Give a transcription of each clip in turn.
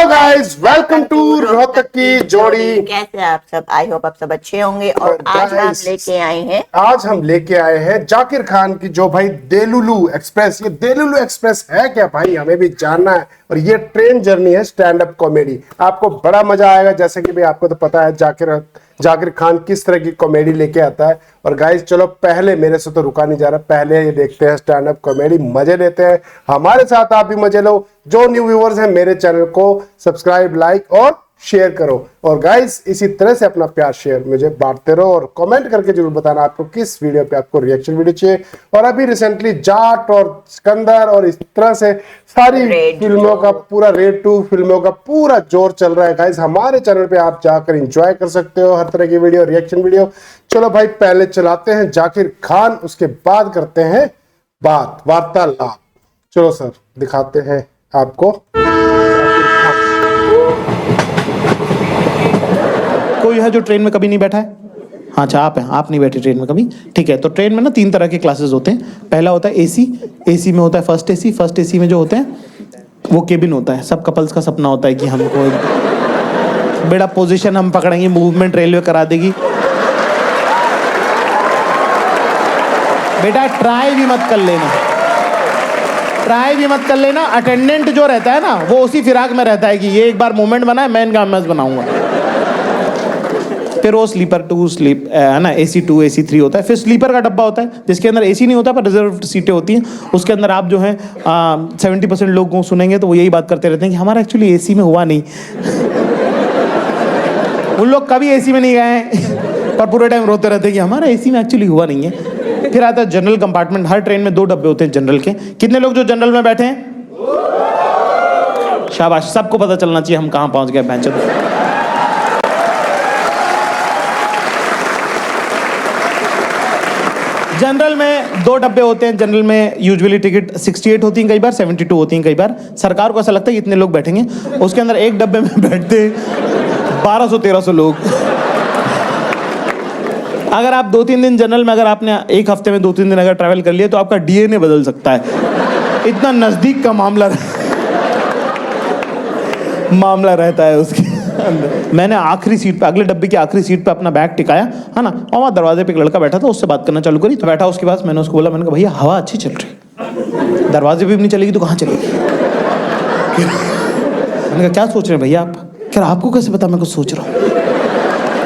Guys, welcome to Rohtak की जोड़ी। कैसे आप सब? आई होप आप सब अच्छे होंगे। और आज हम लेके आए हैं जाकिर खान की जो भाई देलुलु एक्सप्रेस। ये देलुलु एक्सप्रेस है क्या भाई, हमें भी जानना है। और ये ट्रेन जर्नी है स्टैंड अप कॉमेडी। आपको बड़ा मजा आएगा, जैसे कि भाई आपको तो पता है जाकिर खान किस तरह की कॉमेडी लेके आता है। और गाइस चलो, पहले मेरे से तो रुका नहीं जा रहा, पहले ये देखते हैं स्टैंड अप कॉमेडी, मजे लेते हैं। हमारे साथ आप भी मजे लो। जो न्यू व्यूअर्स हैं, मेरे चैनल को सब्सक्राइब, लाइक और शेयर करो। और गाइस इसी तरह से अपना प्यार शेयर मुझे बांटते रहो और कमेंट करके जरूर बताना आपको किस वीडियो पे आपको रिएक्शन वीडियो चाहिए। और अभी रिसेंटली जाट और सिकंदर और इस तरह से सारी फिल्मों का पूरा रेड 2 फिल्मों का पूरा जोर चल रहा है। गाइस हमारे चैनल पे आप जाकर एंजॉय कर सकते हो हर तरह की वीडियो, रिएक्शन वीडियो। चलो भाई, पहले चलाते हैं जाकिर खान, उसके बाद करते हैं वार्तालाप। चलो सर, दिखाते हैं आपको। कोई है जो ट्रेन में कभी नहीं बैठा है? हाँ, अच्छा आप हैं, आप नहीं बैठे ट्रेन में कभी। ठीक है, तो ट्रेन में ना 3 तरह के क्लासेस होते हैं। पहला होता है एसी। एसी में होता है फर्स्ट एसी। फर्स्ट एसी में जो होते हैं वो केबिन होता है। सब कपल्स का सपना होता है कि हमको बड़ा पोजीशन हम पकड़ेंगे, मूवमेंट रेलवे करा देगी। बेटा ट्राई भी मत कर लेना, ट्राई भी मत कर लेना। अटेंडेंट जो रहता है ना, वो उसी फिराक में रहता है कि ये एक बार मूवमेंट बनाए, मैं इनका मैच बनाऊंगा। फिर वो स्लीपर 2 है ना, AC 2 AC 3 होता है। फिर स्लीपर का डब्बा होता है जिसके अंदर AC नहीं होता पर रिजर्व सीटें होती हैं। उसके अंदर आप जो है 70% लोग को सुनेंगे तो वो यही बात करते रहते हैं कि हमारा एक्चुअली AC में हुआ नहीं। उन लोग कभी AC में नहीं गए हैं पर पूरे टाइम रोते रहते हैं कि हमारा AC में एक्चुअली हुआ नहीं है। फिर आता है जनरल कंपार्टमेंट। हर ट्रेन में 2 डब्बे होते हैं जनरल के। कितने लोग जो जनरल में बैठे हैं? शाबाश, सबको पता चलना चाहिए हम कहाँ पहुंच गए बेंच। जनरल में 2 डब्बे होते हैं। जनरल में यूजुअली टिकट 68 होती हैं, कई बार 72 होती हैं। कई बार सरकार को ऐसा लगता है कि इतने लोग बैठेंगे। उसके अंदर एक डब्बे में बैठते 1200-1300 लोग। अगर आप 2-3 दिन जनरल में, अगर आपने एक हफ्ते में 2-3 दिन अगर ट्रैवल कर लिया तो आपका DNA बदल सकता है। इतना नजदीक का मामला रहता है उसके अंदर। मैंने आखिरी सीट पे, अगले डब्बे की आखिरी सीट पे अपना बैग टिकाया, है ना, और वहाँ दरवाजे पे एक लड़का बैठा था, उससे बात करना चालू करी। तो बैठा उसके पास, मैंने उसको बोला, मैंने कहा भैया हवा अच्छी चल रही, दरवाजे पे भी नहीं चलेगी तो कहाँ चलेगी? मैंने कहा क्या सोच रहे हैं भैया आप? क्या आपको कैसे पता मैं कुछ सोच रहा हूँ?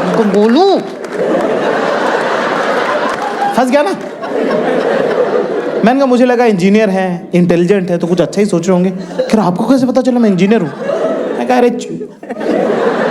उनको बोलूं, फंस गया ना। मैंने कहा मुझे लगा इंजीनियर है, इंटेलिजेंट है, तो कुछ अच्छा ही सोच रहे होंगे। क्या आपको कैसे पता चला मैं इंजीनियर हूँ? मैं कहा अरे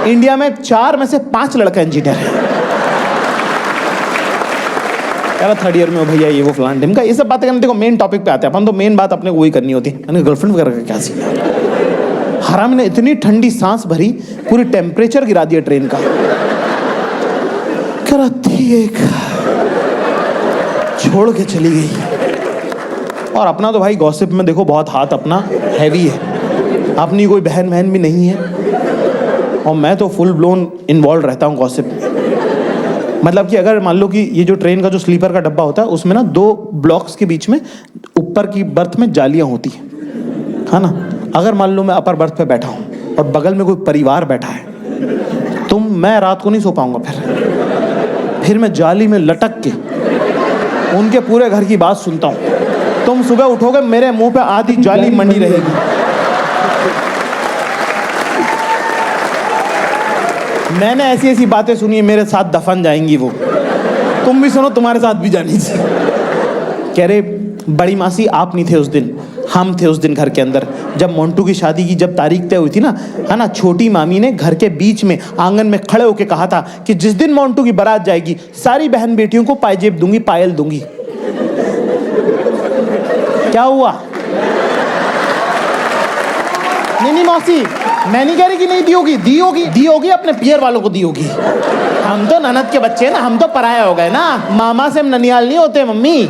इंडिया में 4 में से 5 लड़का इंजीनियर है। कह रहा 3rd ईयर में हो भैया, ये वो फलान ढिमका, ये सब बातें करने। देखो मेन टॉपिक पे आते हैं अपन, तो मेन बात अपने को वही करनी होती है। मैंने गर्लफ्रेंड वगैरह का क्या सीन है? हराम ने इतनी ठंडी सांस भरी, पूरी टेम्परेचर गिरा दिया ट्रेन का। कह रहा थी एक, छोड़ के चली गई। और अपना तो भाई गॉसिप में देखो बहुत हाथ अपना हैवी है। अपनी कोई बहन भी नहीं है और मैं तो फुल ब्लोन इन्वॉल्व रहता हूँ गॉसिप में। मतलब कि अगर मान लो कि ये जो ट्रेन का जो स्लीपर का डब्बा होता है, उसमें ना 2 ब्लॉक्स के बीच में ऊपर की बर्थ में जालियाँ होती हैं, है ना। अगर मान लो मैं अपर बर्थ पे बैठा हूँ और बगल में कोई परिवार बैठा है, तो मैं रात को नहीं सो पाऊंगा। फिर मैं जाली में लटक के उनके पूरे घर की बात सुनता हूँ। तुम सुबह उठोगे, मेरे मुंह पे आधी जाली मंडी रहेगी। मैंने ऐसी बातें सुनी है, मेरे साथ दफन जाएंगी वो। तुम भी सुनो, तुम्हारे साथ भी जानी चाहिए। कह रहे बड़ी मासी आप नहीं थे उस दिन, हम थे उस दिन घर के अंदर, जब मोंटू की शादी की जब तारीख तय हुई थी ना, है ना। छोटी मामी ने घर के बीच में आंगन में खड़े होके कहा था कि जिस दिन मोंटू की बारात जाएगी, सारी बहन बेटियों को पायजेब दूंगी, पायल दूंगी। क्या हुआ? नहीं मौसी, मैं नहीं कह रही कि नहीं दी होगी अपने पियर वालों को दी होगी। हम तो ननद के बच्चे हैं ना, हम तो पराया हो गए ना। मामा से हम ननियाल नहीं होते मम्मी,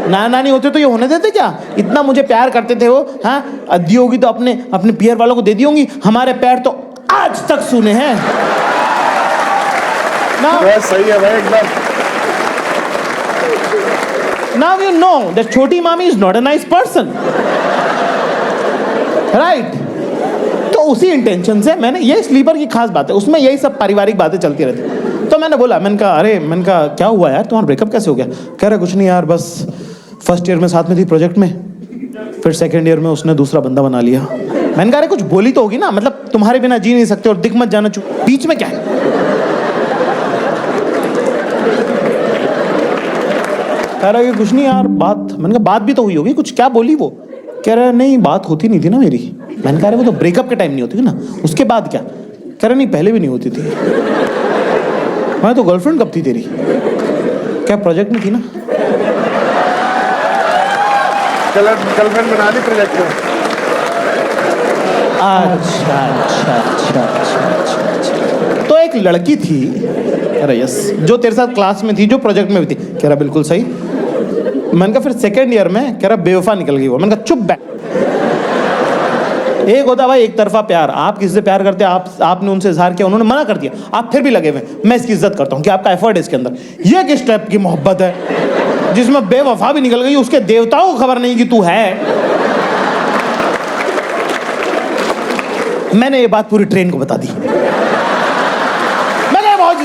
नानी होते तो ये होने देते क्या? इतना मुझे प्यार करते थे वो। हाँ, दी होगी तो अपने पियर वालों को दे दी होंगी। हमारे पैर तो आज तक सुने हैं ना। सही है भाई एकदम। Now you know that छोटी मामी is not a nice person, right? तो उसी इंटेंशन से मैंने, ये स्लीपर की खास बात है, उसमें यही सब पारिवारिक बातें चलती रहती। तो मैंने बोला, मैंने कहा क्या हुआ यार, तुम्हारा ब्रेकअप कैसे हो गया? कह रहा कुछ नहीं यार, बस फर्स्ट ईयर में साथ में थी प्रोजेक्ट में, फिर सेकेंड ईयर में उसने दूसरा बंदा बना लिया। मैंने कहा कुछ बोली तो होगी ना, मतलब तुम्हारे बिना जी नहीं सकते और दिख मत जाना, बीच में क्या है? कह रहा कि कुछ नहीं यार बात, मैंने कहा बात भी तो हुई होगी कुछ, क्या बोली वो? कह रहा नहीं बात होती नहीं थी ना मेरी। मैंने कहा वो तो ब्रेकअप के टाइम नहीं होती थी ना, उसके बाद क्या? कह रहा नहीं पहले भी नहीं होती थी। मैं तो गर्लफ्रेंड कब थी तेरी? क्या प्रोजेक्ट में थी ना? गर्लफ्रेंड बना ली प्रोजेक्ट में। अच्छा। तो एक लड़की थी, कह रहा यस, जो तेरे साथ क्लास में थी, जो प्रोजेक्ट में भी थी। कह रहा बिल्कुल सही। मैंने कहा फिर सेकेंड ईयर में, कह रहा बेवफा निकल गई वो। मैंने कहा चुप बैठ। एक होता भाई एक तरफा प्यार, आप किसी से प्यार करते हैं, आपने उनसे इजहार किया, उन्होंने मना कर दिया, आप फिर भी लगे हुए। मैं इसकी इज्जत करता हूँ कि आपका एफर्ट है इसके अंदर। ये किस टाइप की मोहब्बत है जिसमें बेवफा भी निकल गई, उसके देवताओं को खबर नहीं कि तू है। मैंने ये बात पूरी ट्रेन को बता दी। मैंने बहुत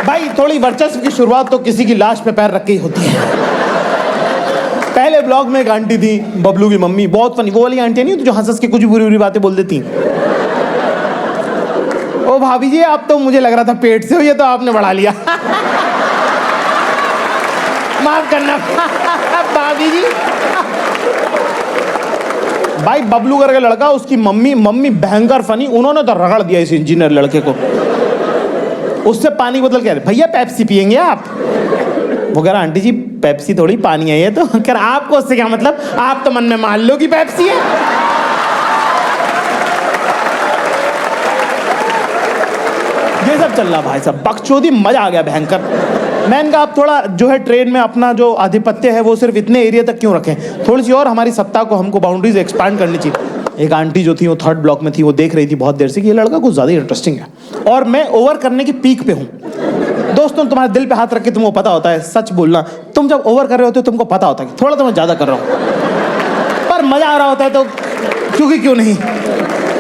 भाई थोड़ी वर्चस्व की शुरुआत तो किसी की लाश पे पैर रख के ही होती है। पहले ब्लॉग में एक आंटी थी, बबलू की मम्मी, बहुत फनी, वो वाली आंटी नहीं जो हंस के कुछ बुरी बुरी बातें बोल देती। ओ भाभी जी आप तो, मुझे लग रहा था पेट से हो, ये तो आपने बढ़ा लिया। माफ करना भाभी जी। भाई बबलू करके लड़का, उसकी मम्मी भयंकर फनी, उन्होंने तो रगड़ दिया इस इंजीनियर लड़के को। उससे पानी बोतल कह रहे भैया पेप्सी पियेंगे आप? वो कह रहा आंटी जी पेप्सी थोड़ी पानी है ये तो। कह रहा आपको उससे क्या मतलब, आप तो मन में मान लो कि पेप्सी है। ये सब चल रहा भाई साहब, बकचोदी, मजा आ गया भयंकर। मैंने कहा आप थोड़ा जो है ट्रेन में अपना जो आधिपत्य है वो सिर्फ इतने एरिया तक क्यों रखें, थोड़ी सी और हमारी सत्ता को, हमको बाउंड्रीज एक्सपांड करनी चाहिए। एक आंटी जो थी वो थर्ड ब्लॉक में थी, वो देख रही थी बहुत देर से कि ये लड़का कुछ ज़्यादा इंटरेस्टिंग है और मैं ओवर करने की पीक पे हूँ। दोस्तों तुम्हारे दिल पे हाथ रख के तुमको पता होता है, सच बोलना, तुम जब ओवर कर रहे होते हो तुमको पता होता है कि थोड़ा तो मैं ज़्यादा कर रहा हूँ, पर मज़ा आ रहा होता है तो क्यों नहीं।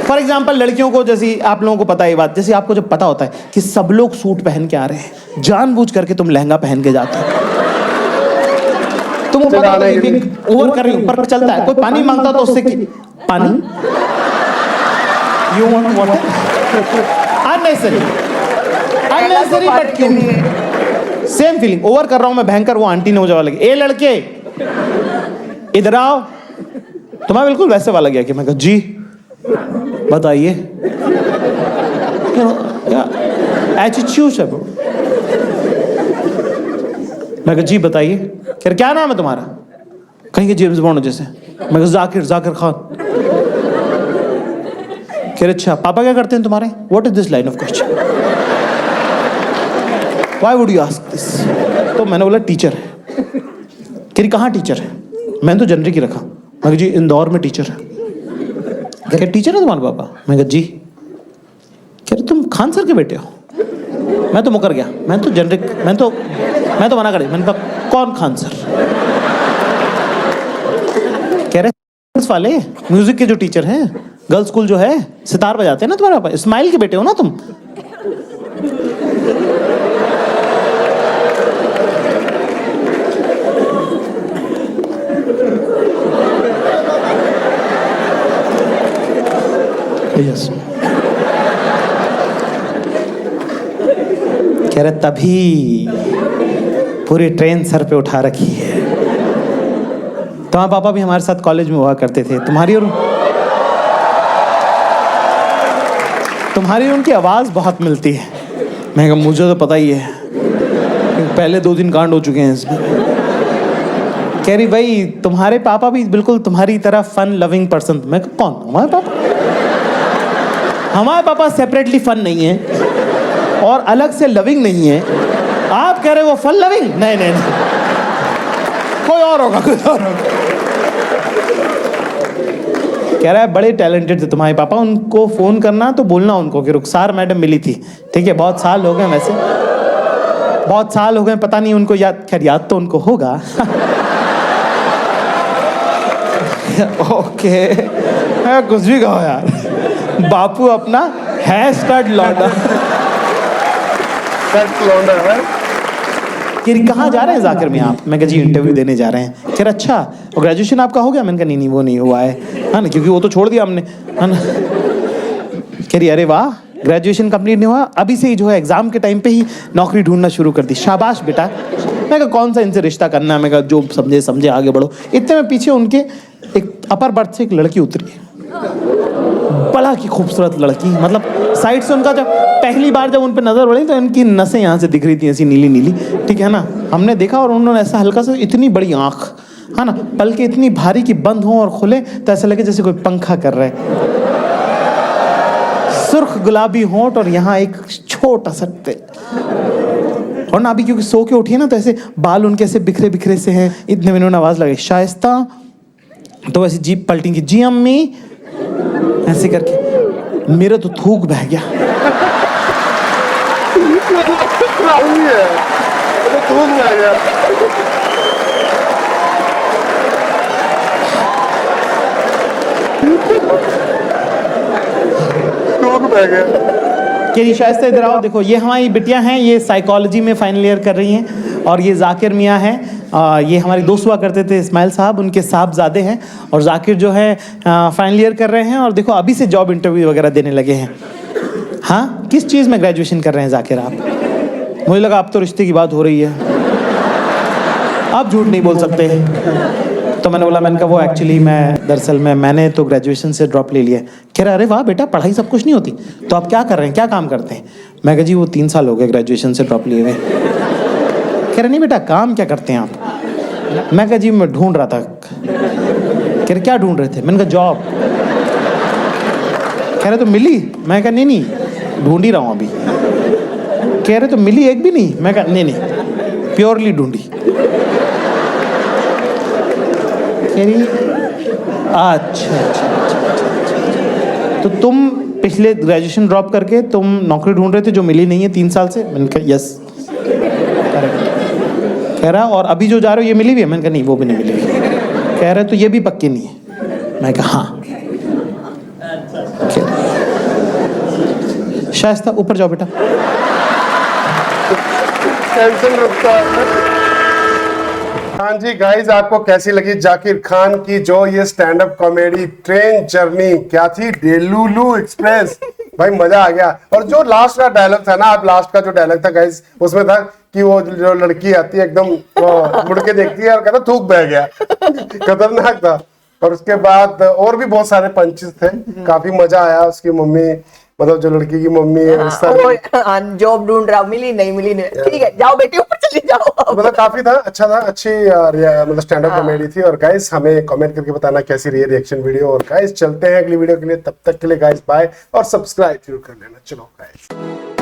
फॉर एग्जाम्पल लड़कियों को, जैसे आप लोगों को पता है ये बात, जैसे आपको जब पता होता है कि सब लोग सूट पहन के आ रहे हैं, जानबूझ करके तुम लहंगा पहन के जाते हो, तुम पता होता है ओवर कर रही हूँ, पर चलता है। कोई पानी मांगता तो उससे पानी, you want water, unnecessary but क्यों? सेम फीलिंग, ओवर कर रहा हूं मैं भयंकर। वो आंटी ने मुझे वाला ए लड़के इधर आओ, तुम्हें बिल्कुल वैसे वाला गया कि मैं कहा जी बताइए, एटीट्यूड है। मैं कहा जी बताइए। फिर क्या नाम है तुम्हारा? कहेंगे जेम्स बॉन्ड जैसे। मैं कहा जाकिर खान। कह रहे अच्छा पापा क्या करते हैं तुम्हारे? What is this line of question, why would you ask this? तो मैंने बोला टीचर है। कह रही कहाँ टीचर है? मैंने तो जनरिक ही रखा। मैं कहा जी इंदौर में टीचर है। कह रहे टीचर है तुम्हारे पापा? मैं कहा जी। कह रहे तुम खान सर के बेटे हो? मैं तो मुकर गया, मैं तो जनरिक, मैं तो मना कर, मैंने कहा कौन खान सर? कह रहे वाले म्यूजिक के जो टीचर हैं, गर्ल्स स्कूल जो है, सितार बजाते हैं ना तुम्हारे पापा, इस्माइल के बेटे हो ना तुम? यस। कह रहे तभी पूरी ट्रेन सर पे उठा रखी है। तुम्हारे पापा भी हमारे साथ कॉलेज में हुआ करते थे, तुम्हारी और उनकी आवाज़ बहुत मिलती है। मैं कहा मुझे तो पता ही है, पहले 2 दिन कांड हो चुके हैं इसमें। कह रही भाई तुम्हारे पापा भी बिल्कुल तुम्हारी तरह फन लविंग पर्सन। मैं कहा कौन? हमारे पापा? हमारे पापा सेपरेटली फन नहीं है और अलग से लविंग नहीं है। आप कह रहे वो फन लविंग? नहीं, कोई और होगा। कह रहा है बड़े टैलेंटेड थे तुम्हारे पापा, उनको फोन करना तो बोलना उनको कि रुखसार मैडम मिली थी। ठीक है, बहुत साल हो गए, वैसे बहुत साल हो गए, पता नहीं उनको याद, खैर याद तो उनको होगा। ओके कुछ भी कहो यार, बापू अपना है स्टड लौंडा। लौंडा है। कि कहाँ जा रहे हैं जाकिर मियाँ आप? मैं कहा जी इंटरव्यू देने जा रहे हैं। कह रहे अच्छा, और ग्रेजुएशन आपका हो गया? मैंने कहा नहीं वो नहीं हुआ है ना, क्योंकि वो तो छोड़ दिया हमने, है ना। कह रही अरे वाह, ग्रेजुएशन कंप्लीट नहीं हुआ, अभी से ही जो है एग्जाम के टाइम पे ही नौकरी ढूंढना शुरू कर दी, शाबाश बेटा। मैं कहा कौन सा इनसे रिश्ता करना है? मैं कहा जो समझे आगे बढ़ो। इतने में पीछे उनके एक अपर बर्थ से एक लड़की उतरी, बड़ा की खूबसूरत लड़की, मतलब साइड से उनका जब पहली बार जब उन पर नजर पड़ी तो इनकी नसें यहाँ से दिख रही थी ऐसी नीली नीली, ठीक है ना। हमने देखा और उन्होंने ऐसा हल्का सा, इतनी बड़ी आंख है ना, पलके इतनी भारी कि बंद हो और खुले तो ऐसा लगे जैसे कोई पंखा कर रहे, सुर्ख गुलाबी होंठ और यहाँ एक छोटा सा तिल, और ना अभी क्योंकि सो के उठी है ना तो ऐसे बाल उनके ऐसे बिखरे बिखरे से हैं। इतने में उन्होंने आवाज लगाई शाइस्ता, तो ऐसी जीप पलटी की, जी अम्मी, ऐसे करके मेरा तो थूक बह गया। कि शायद इधर आओ, देखो ये हमारी बिटियां हैं, ये साइकोलॉजी में फाइनल ईयर कर रही हैं, और ये जाकिर मियाँ हैं, ये हमारी दोस्त हुआ करते थे इस्माइल साहब, उनके साहबजादे हैं, और जाकिर जो है फाइनल ईयर कर रहे हैं, और देखो अभी से जॉब इंटरव्यू वगैरह देने लगे हैं। हाँ, किस चीज़ में ग्रेजुएशन कर रहे हैं जाकिर आप? मुझे लगा आप तो रिश्ते की बात हो रही है, आप झूठ नहीं बोल सकते। तो मैंने बोला, मैंने कहा वो एक्चुअली दरअसल मैंने तो ग्रेजुएशन से ड्रॉप ले लिया। कह रहा अरे वाह बेटा, पढ़ाई सब कुछ नहीं होती, तो आप क्या कर रहे हैं, क्या काम करते हैं? मैं कहा जी वो 3 साल हो गए ग्रेजुएशन से ड्रॉप लिए हुए। कह रहे नहीं बेटा, काम क्या करते हैं आप? मैं कहा जी मैं ढूंढ रहा था। कह रहे क्या ढूंढ रहे थे? मैंने कहा जॉब। कह रहे तो मिली? मैं कहा नहीं ढूंढ ही रहा हूँ अभी। कह रहे तो मिली एक भी नहीं? मैं कहा नहीं प्योरली ढूंढी। कह रही अच्छा, तो तुम पिछले ग्रेजुएशन ड्रॉप करके तुम नौकरी ढूंढ रहे थे जो मिली नहीं है 3 साल से? मैंने कहा यस करेक्ट। कह रहा और अभी जो जा रहे हो ये मिली हुई है? मैंने कहा नहीं वो भी नहीं मिली हुई। कह रहे तो ये भी पक्की नहीं है? मैं कहा हाँ। शायस्ता ऊपर जाओ बेटा। हाँ जी गाइस, आपको कैसी लगी जाकिर खान की जो ये stand up comedy train journey क्या थी, डेलुलु एक्सप्रेस? भाई मजा आ गया। और जो लास्ट का डायलॉग था ना, आप लास्ट का जो डायलॉग था गाइस, उसमें था कि वो जो लड़की आती है एकदम मुड़ के देखती है और कहता थूक बह गया। खतरनाक था। और उसके बाद और भी बहुत सारे पंचेस थे, काफी मजा आया। उसकी मम्मी, मतलब जो लड़की की मम्मी है, जॉब ढूंढ रहा, मिली नहीं, ठीक है जाओ बेटी ऊपर चली जाओ। मतलब काफी था, अच्छा था, अच्छी मतलब स्टैंड अप कॉमेडी थी। और गाइस हमें कमेंट करके बताना कैसी रही रिएक्शन वीडियो। और गाइस चलते हैं अगली वीडियो के लिए, तब तक के लिए गाइस बाय, और सब्सक्राइब जरूर कर लेना। चलो गाइस।